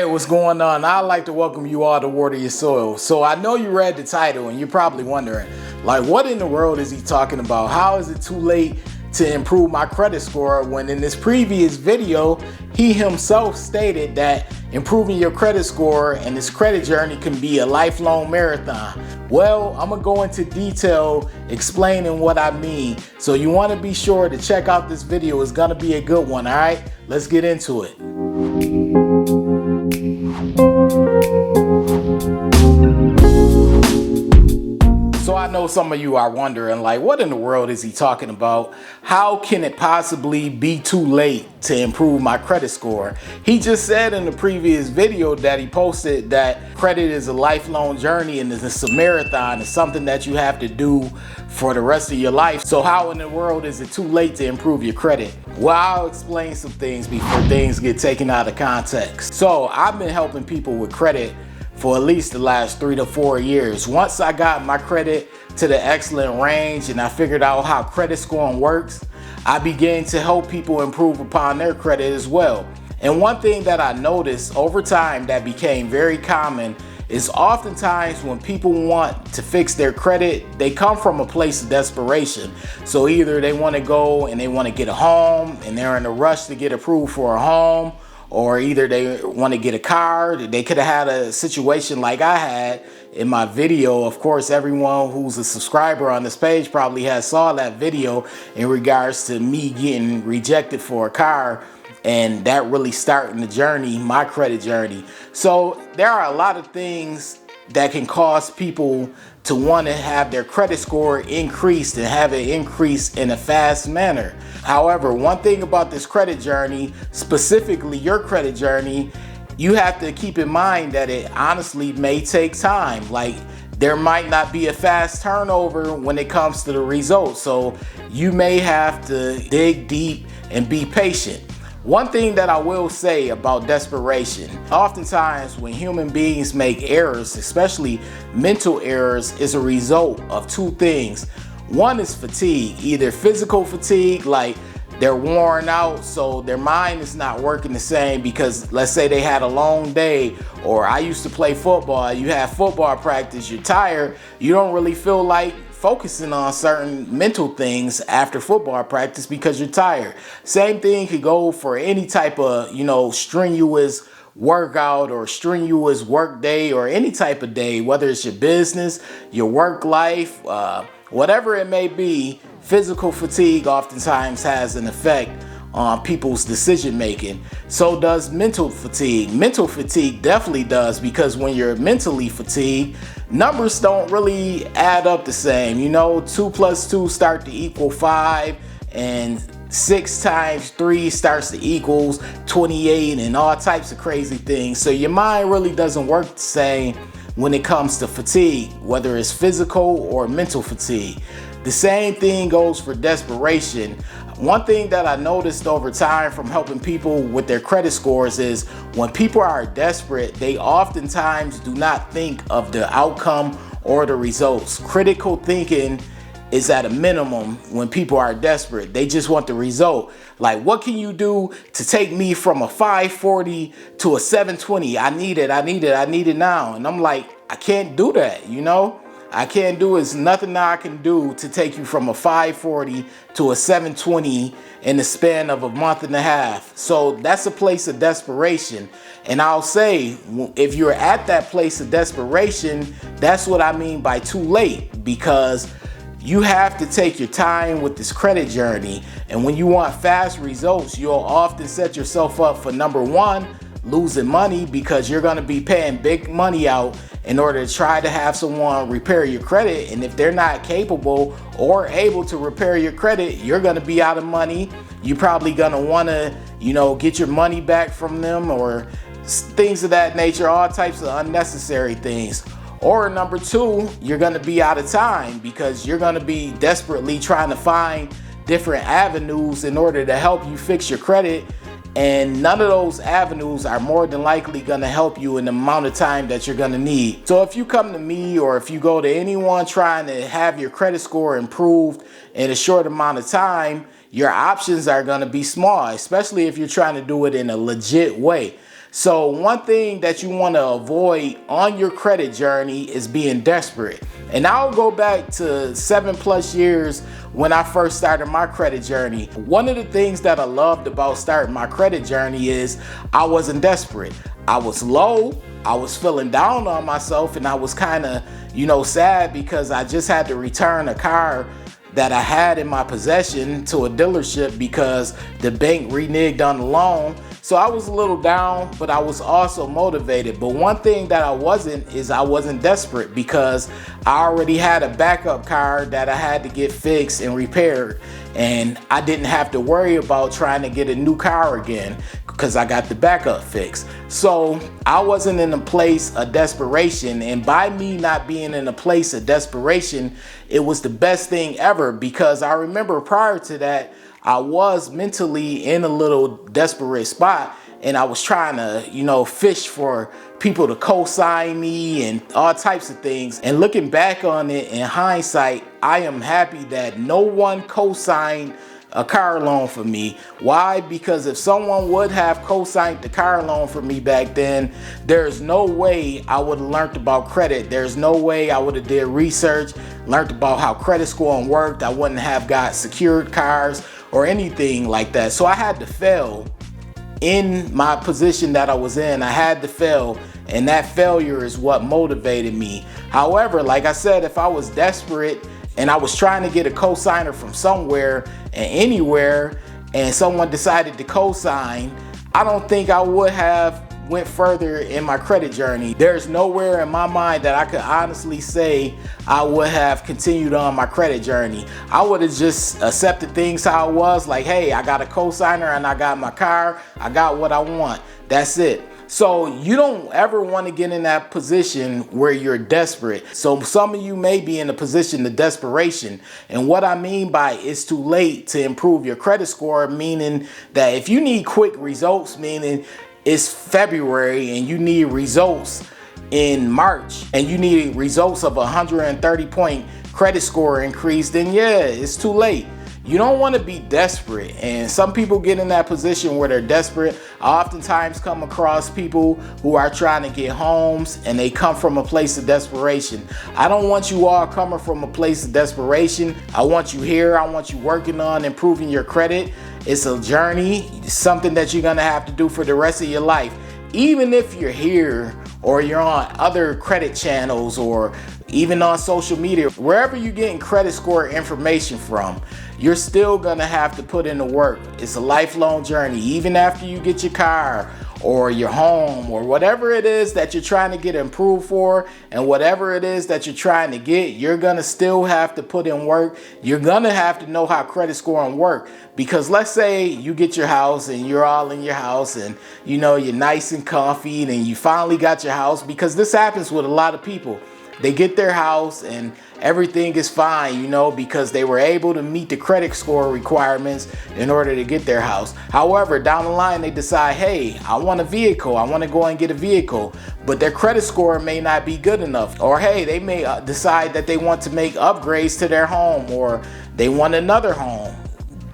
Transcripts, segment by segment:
What's going on? I'd like to welcome you all to Water Your Soil. So I know you read the title and you're probably wondering, like, what in the world is he talking about? How is it too late to improve my credit score? When in this previous video, he himself stated that improving your credit score and this credit journey can be a lifelong marathon. Well, I'm gonna go into detail explaining what I mean. So you wanna be sure to check out this video. It's gonna be a good one, all right? Let's get into it. So I know some of you are wondering, like, what in the world is he talking about? How can it possibly be too late to improve my credit score? He just said in the previous video that he posted that credit is a lifelong journey and it's a marathon. It's something that you have to do for the rest of your life. So how in the world is it too late to improve your credit? Well, I'll explain some things before things get taken out of context. So I've been helping people with credit for at least the last 3 to 4 years. Once I got my credit to the excellent range and I figured out how credit scoring works, I began to help people improve upon their credit as well. And one thing that I noticed over time that became very common is oftentimes when people want to fix their credit, they come from a place of desperation. So either they want to go and they want to get a home and they're in a rush to get approved for a home, or either they want to get a car. They could have had a situation like I had in my video. Of course, everyone who's a subscriber on this page probably has saw that video in regards to me getting rejected for a car, and that really starting the journey, my credit journey. So there are a lot of things that can cause people to want to have their credit score increased and have it increase in a fast manner. However, one thing about this credit journey, specifically your credit journey, you have to keep in mind that it honestly may take time. Like, there might not be a fast turnover when it comes to the results. So you may have to dig deep and be patient. One thing that I will say about desperation, oftentimes when human beings make errors, especially mental errors, is a result of two things. One is fatigue, either physical fatigue, like they're worn out, so their mind is not working the same because let's say they had a long day, or I used to play football, you have football practice, you're tired, you don't really feel like focusing on certain mental things after football practice because you're tired. Same thing could go for any type of, strenuous workout or strenuous work day or any type of day, whether it's your business, your work life, whatever it may be. Physical fatigue oftentimes has an effect on people's decision making. So does mental fatigue. Mental fatigue definitely does, because when you're mentally fatigued, numbers don't really add up the same. 2 plus 2 start to equal 5, and 6 times 3 starts to equals 28, and all types of crazy things. So your mind really doesn't work the same when it comes to fatigue, whether it's physical or mental fatigue. The same thing goes for desperation. One thing that I noticed over time from helping people with their credit scores is when people are desperate, they oftentimes do not think of the outcome or the results. Critical thinking is at a minimum when people are desperate. They just want the result. Like, what can you do to take me from a 540 to a 720? I need it now. And I'm like, I can't do that, I can't do it. There's nothing that I can do to take you from a 540 to a 720 in the span of a month and a half. So that's a place of desperation. And I'll say, if you're at that place of desperation, that's what I mean by too late, because you have to take your time with this credit journey. And when you want fast results, you'll often set yourself up for, number one, losing money, because you're going to be paying big money out in order to try to have someone repair your credit. And if they're not capable or able to repair your credit, you're going to be out of money. You're probably going to want to, get your money back from them, or things of that nature, all types of unnecessary things. Or number two, you're going to be out of time because you're going to be desperately trying to find different avenues in order to help you fix your credit. And none of those avenues are more than likely going to help you in the amount of time that you're going to need. So if you come to me, or if you go to anyone trying to have your credit score improved in a short amount of time, your options are going to be small, especially if you're trying to do it in a legit way. So one thing that you want to avoid on your credit journey is being desperate. And I'll go back to 7+ years when I first started my credit journey. One of the things that I loved about starting my credit journey is I wasn't desperate. I was low, I was feeling down on myself, and I was kind of, sad because I just had to return a car that I had in my possession to a dealership because the bank reneged on the loan. So I was a little down, but I was also motivated. But one thing that I wasn't desperate because I already had a backup car that I had to get fixed and repaired. And I didn't have to worry about trying to get a new car again because I got the backup fixed. So I wasn't in a place of desperation. And by me not being in a place of desperation, it was the best thing ever, because I remember prior to that, I was mentally in a little desperate spot, and I was trying to, fish for people to co-sign me and all types of things. And looking back on it in hindsight, I am happy that no one co-signed a car loan for me. Why? Because if someone would have co-signed the car loan for me back then, there's no way I would have learned about credit. There's no way I would have did research, learned about how credit scoring worked. I wouldn't have got secured cars or anything like that. So I had to fail in my position that I was in. I had to fail, and that failure is what motivated me. However, like I said, if I was desperate and I was trying to get a co-signer from somewhere and anywhere, and someone decided to co-sign, I don't think I would have went further in my credit journey. There's nowhere in my mind that I could honestly say I would have continued on my credit journey. I would have just accepted things how it was, like, hey, I got a co-signer and I got my car, I got what I want. That's it. So you don't ever want to get in that position where you're desperate. So some of you may be in a position of desperation. And what I mean by it's too late to improve your credit score, meaning that if you need quick results, meaning it's February and you need results in March and you need results of 130-point credit score increase, then yeah, it's too late. You don't want to be desperate, and some people get in that position where they're desperate. I oftentimes come across people who are trying to get homes and they come from a place of desperation. I don't want you all coming from a place of desperation. I want you here. I want you working on improving your credit. It's a journey, something that you're gonna have to do for the rest of your life. Even if you're here or you're on other credit channels or even on social media, wherever you're getting credit score information from, you're still gonna have to put in the work. It's a lifelong journey. Even after you get your car or your home or whatever it is that you're trying to get improved for, and whatever it is that you're trying to get, you're gonna still have to put in work. You're gonna have to know how credit scoring work, because let's say you get your house and you're all in your house and you're nice and comfy and you finally got your house, because this happens with a lot of people. They get their house and everything is fine, because they were able to meet the credit score requirements in order to get their house. However, down the line, they decide, hey, I want a vehicle. I want to go and get a vehicle, but their credit score may not be good enough. Or hey, they may decide that they want to make upgrades to their home, or they want another home,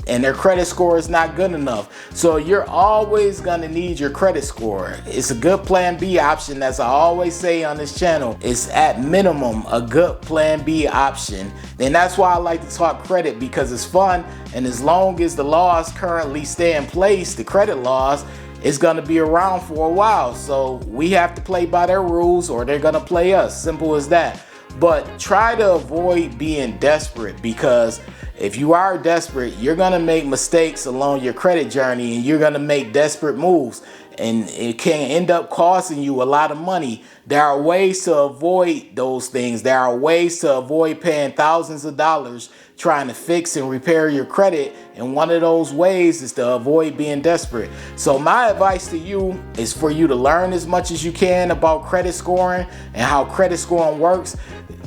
and their credit score is not good enough. So you're always gonna need your credit score. It's a good plan B option. As I always say on this channel, it's at minimum a good plan B option. And that's why I like to talk credit, because it's fun. And as long as the laws currently stay in place, the credit laws, it's gonna be around for a while. So we have to play by their rules or they're gonna play us. Simple as that. But try to avoid being desperate, because if you are desperate, you're gonna make mistakes along your credit journey and you're gonna make desperate moves, and it can end up costing you a lot of money. There are ways to avoid those things. There are ways to avoid paying thousands of dollars trying to fix and repair your credit, and one of those ways is to avoid being desperate. So my advice to you is for you to learn as much as you can about credit scoring and how credit scoring works.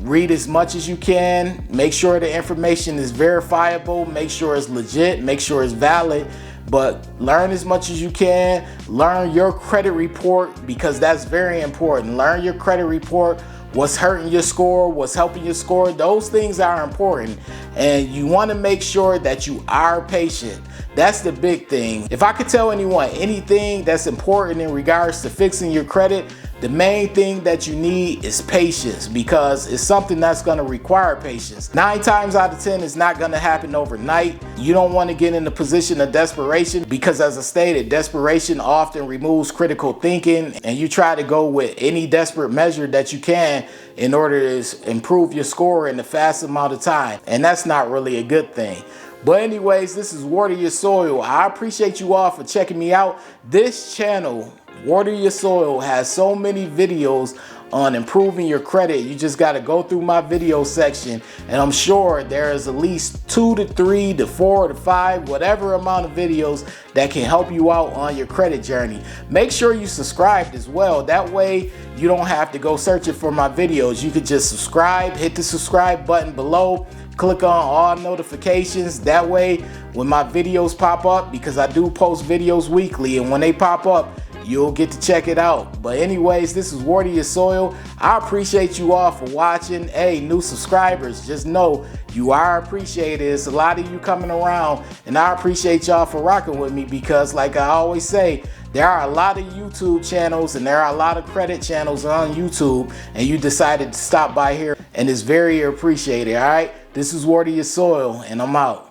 Read as much as you can. Make sure the information is verifiable. Make sure it's legit. Make sure it's valid. But learn as much as you can. Learn your credit report, because that's very important. Learn your credit report. what's hurting your score, what's helping your score. Those things are important, and you want to make sure that you are patient. That's the big thing. If I could tell anyone anything that's important in regards to fixing your credit, the main thing that you need is patience, because it's something that's going to require patience. 9 times out of 10, it's not going to happen overnight. You don't want to get in a position of desperation, because as I stated, desperation often removes critical thinking, and you try to go with any desperate measure that you can in order to improve your score in the fast amount of time. And that's not really a good thing. But anyways, this is Water Your Soil. I appreciate you all for checking me out. This channel, Water Your Soil, has so many videos on improving your credit. You just got to go through my video section, and I'm sure there is at least 2 to 3 to 4 to 5, whatever amount of videos that can help you out on your credit journey. Make sure you subscribed as well. That way you don't have to go searching for my videos. You could just subscribe, hit the subscribe button below, click on all notifications. That way when my videos pop up, because I do post videos weekly, and when they pop up, you'll get to check it out. But anyways, this is Water Your Soil. I appreciate you all for watching. Hey, new subscribers, just know you are appreciated. It's a lot of you coming around, and I appreciate y'all for rocking with me, because like I always say, there are a lot of YouTube channels and there are a lot of credit channels on YouTube, and you decided to stop by here, and it's very appreciated. All right, this is Water Your Soil, and I'm out.